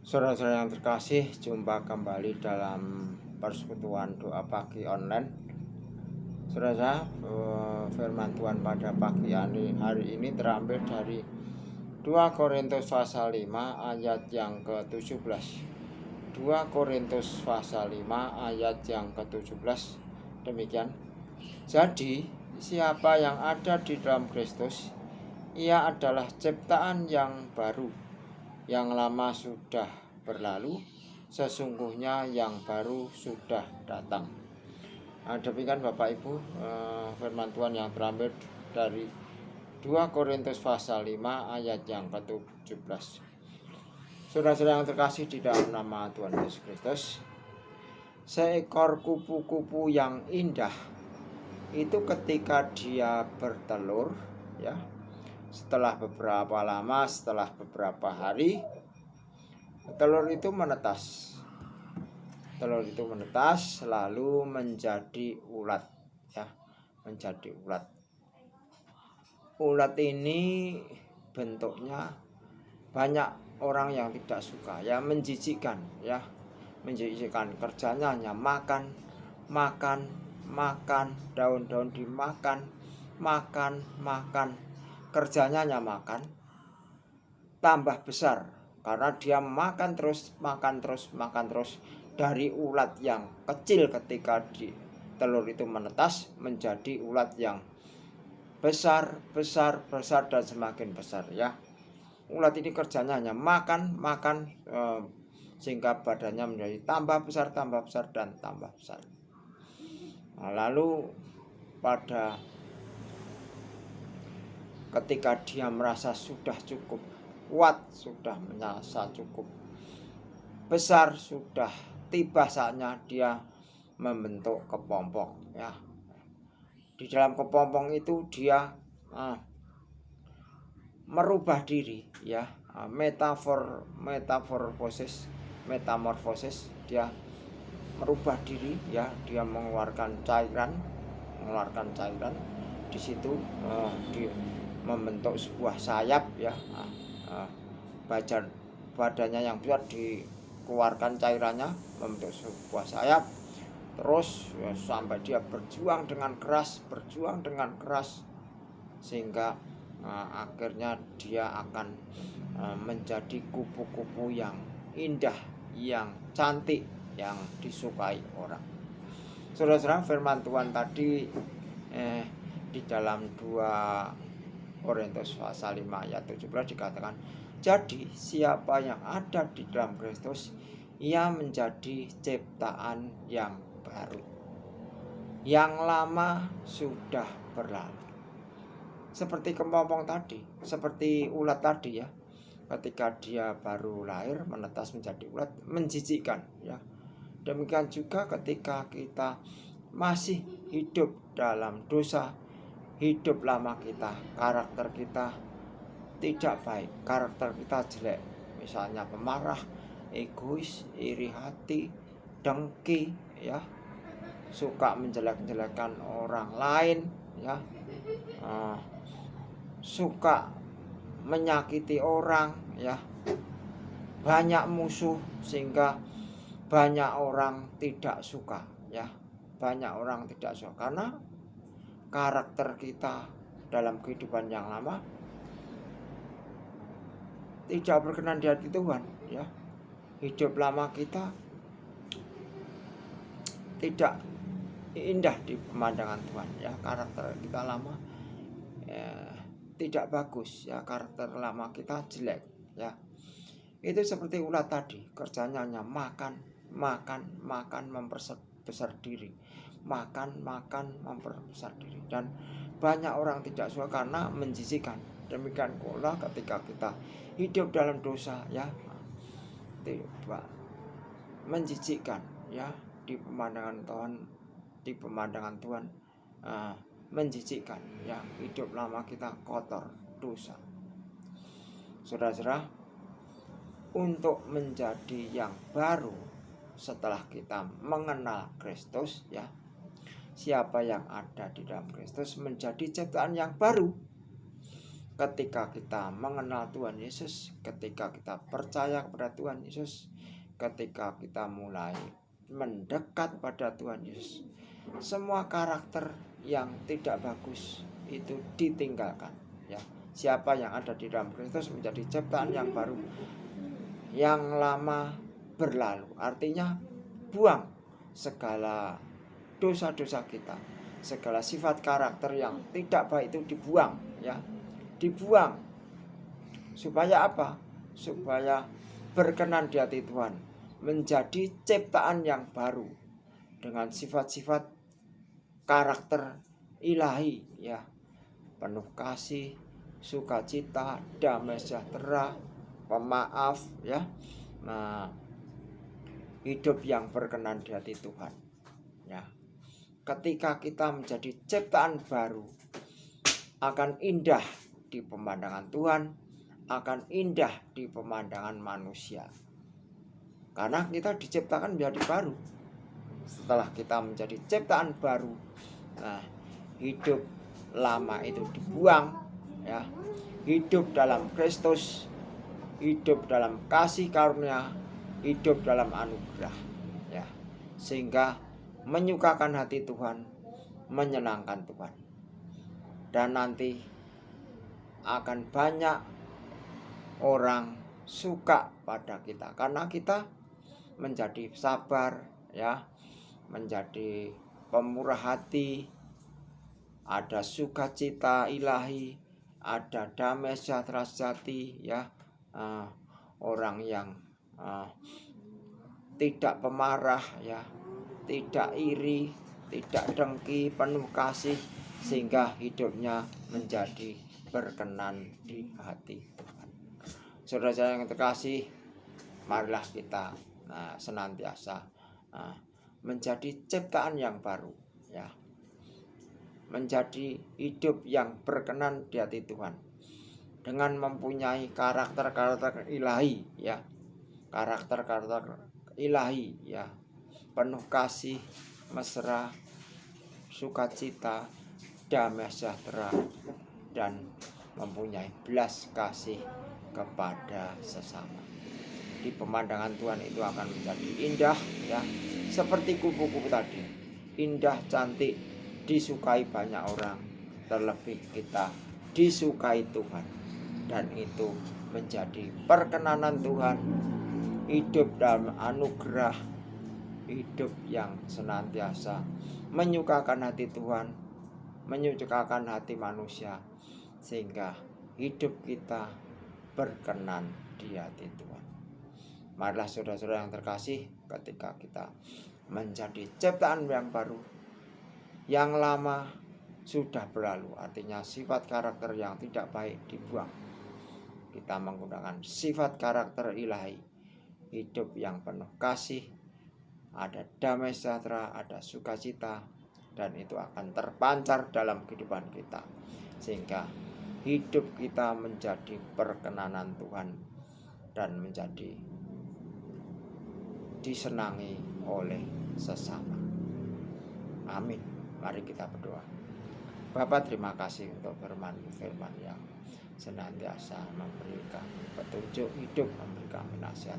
Saudara-saudara yang terkasih, jumpa kembali dalam persekutuan doa pagi online. Saudara, firman Tuhan pada pagi hari ini terambil dari 2 Korintus pasal 5 ayat yang ke-17. 2 Korintus pasal 5 ayat yang ke-17. Demikian. Jadi, siapa yang ada di dalam Kristus, ia adalah ciptaan yang baru. Yang lama sudah berlalu, sesungguhnya yang baru sudah datang. Demikian Bapak Ibu, firman Tuhan yang terambil dari 2 Korintus pasal 5 ayat yang ke-17. Saudara-saudara yang terkasih di dalam nama Tuhan Yesus Kristus, seekor kupu-kupu yang indah itu ketika dia bertelur, ya, setelah beberapa lama, setelah beberapa hari, telur itu menetas. Telur itu menetas lalu menjadi ulat, ya, menjadi ulat. Ulat ini bentuknya banyak orang yang tidak suka, ya, menjijikkan, ya, menjijikkan. Kerjanya hanya makan, daun-daun dimakan, makan. Kerjanya hanya makan, tambah besar karena dia makan terus dari ulat yang kecil ketika telur itu menetas menjadi ulat yang besar dan semakin besar, ya. Ulat ini kerjanya hanya makan, sehingga badannya menjadi tambah besar dan tambah besar. Nah, lalu pada ketika dia merasa sudah cukup kuat, sudah merasa cukup besar, sudah tiba saatnya dia membentuk kepompong, ya. Di dalam kepompong itu dia merubah diri, ya, metamorfosis, dia merubah diri, ya, dia mengeluarkan cairan di situ, membentuk sebuah sayap, ya. Badannya yang besar dikeluarkan cairannya membentuk sebuah sayap, terus, ya, sampai dia berjuang dengan keras sehingga akhirnya dia akan menjadi kupu-kupu yang indah, yang cantik, yang disukai orang. Saudara-saudara, firman Tuhan tadi di dalam 2 Korintus pasal 5 ayat 17 dikatakan, jadi siapa yang ada di dalam Kristus, ia menjadi ciptaan yang baru. Yang lama sudah berlalu. Seperti kepompong tadi, seperti ulat tadi, ya. Ketika dia baru lahir menetas menjadi ulat, menjijikkan, ya. Demikian juga ketika kita masih hidup dalam dosa, hidup lama kita, karakter kita tidak baik, karakter kita jelek, misalnya pemarah, egois, iri hati, dengki, ya, suka menjelek-jelekan orang lain, ya, suka menyakiti orang, ya, banyak musuh sehingga banyak orang tidak suka, ya, karena karakter kita dalam kehidupan yang lama tidak berkenan di hati Tuhan, ya. Hidup lama kita tidak indah di pemandangan Tuhan, ya. Karakter kita lama tidak bagus, ya. Karakter lama kita jelek, ya. Itu seperti ulat tadi, kerjanya hanya makan, memperbesar diri, memperbesar diri, dan banyak orang tidak suka karena menjijikkan. Demikian pula ketika kita hidup dalam dosa, ya, tiba menjijikkan, ya, di pemandangan Tuhan, menjijikkan, ya. Hidup lama kita kotor dosa. Saudara-saudara, untuk menjadi yang baru setelah kita mengenal Kristus, ya, siapa yang ada di dalam Kristus menjadi ciptaan yang baru. ketika kita mengenal Tuhan Yesus, ketika kita percaya kepada Tuhan Yesus, ketika kita mulai mendekat pada Tuhan Yesus, semua karakter yang tidak bagus itu ditinggalkan, ya. Siapa yang ada di dalam Kristus menjadi ciptaan yang baru, yang lama berlalu. Artinya buang segala dosa-dosa kita, segala sifat karakter yang tidak baik itu dibuang, ya. Dibuang. Supaya apa? Supaya berkenan di hati Tuhan, menjadi ciptaan yang baru dengan sifat-sifat karakter ilahi, ya. Penuh kasih, sukacita, damai sejahtera, pemaaf, ya. Nah, hidup yang berkenan di hati Tuhan, ya. Ketika kita menjadi ciptaan baru, akan indah di pemandangan Tuhan, akan indah di pemandangan manusia. Karena kita diciptakan menjadi baru. Setelah kita menjadi ciptaan baru, nah, hidup lama itu dibuang, ya. Hidup dalam Kristus, hidup dalam kasih karunia, hidup dalam anugerah, ya. Sehingga menyukakan hati Tuhan, menyenangkan Tuhan. Dan nanti akan banyak orang suka pada kita karena kita menjadi sabar, ya, menjadi pemurah hati, ada sukacita ilahi, ada damai sejahtera sejati, ya. Orang yang tidak pemarah, ya, tidak iri, tidak dengki, penuh kasih, sehingga hidupnya menjadi berkenan di hati Tuhan. Saudara yang terkasih, marilah kita senantiasa menjadi ciptaan yang baru, ya. Menjadi hidup yang berkenan di hati Tuhan dengan mempunyai karakter-karakter ilahi, ya. Karakter-karakter ilahi, ya. Penuh kasih, mesra, sukacita, damai sejahtera, dan mempunyai belas kasih kepada sesama. Di pemandangan Tuhan itu akan menjadi indah, ya, seperti kupu-kupu tadi, indah, cantik, disukai banyak orang, terlebih kita disukai Tuhan, dan itu menjadi perkenanan Tuhan, hidup dalam anugerah, hidup yang senantiasa menyukakan hati Tuhan, menyukakan hati manusia, sehingga hidup kita berkenan di hati Tuhan. Marilah saudara-saudara yang terkasih, ketika kita menjadi ciptaan yang baru, yang lama sudah berlalu, artinya sifat karakter yang tidak baik dibuang. Kita menggunakan sifat karakter ilahi, hidup yang penuh kasih, ada damai sejahtera, ada sukacita, dan itu akan terpancar dalam kehidupan kita, sehingga hidup kita menjadi perkenanan Tuhan dan menjadi disenangi oleh sesama. Amin. Mari kita berdoa. Bapa, terima kasih untuk firman yang senantiasa memberi kami petunjuk hidup, memberi kami nasihat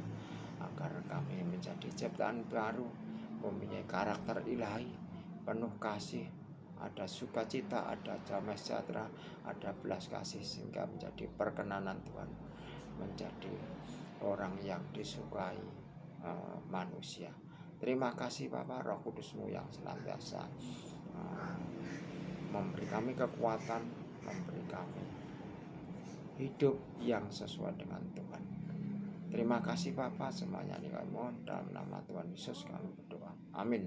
agar kami menjadi ciptaan baru, mempunyai karakter ilahi, penuh kasih, ada sukacita, ada damai sejahtera, ada belas kasih, sehingga menjadi perkenanan Tuhan, menjadi orang yang disukai manusia. Terima kasih Bapa, Roh Kudus-Mu yang senantiasa memberi kami kekuatan, memberi kami hidup yang sesuai dengan Tuhan. Terima kasih Bapa, semuanya ini kami mohon dalam nama Tuhan Yesus kami berdoa. Amin.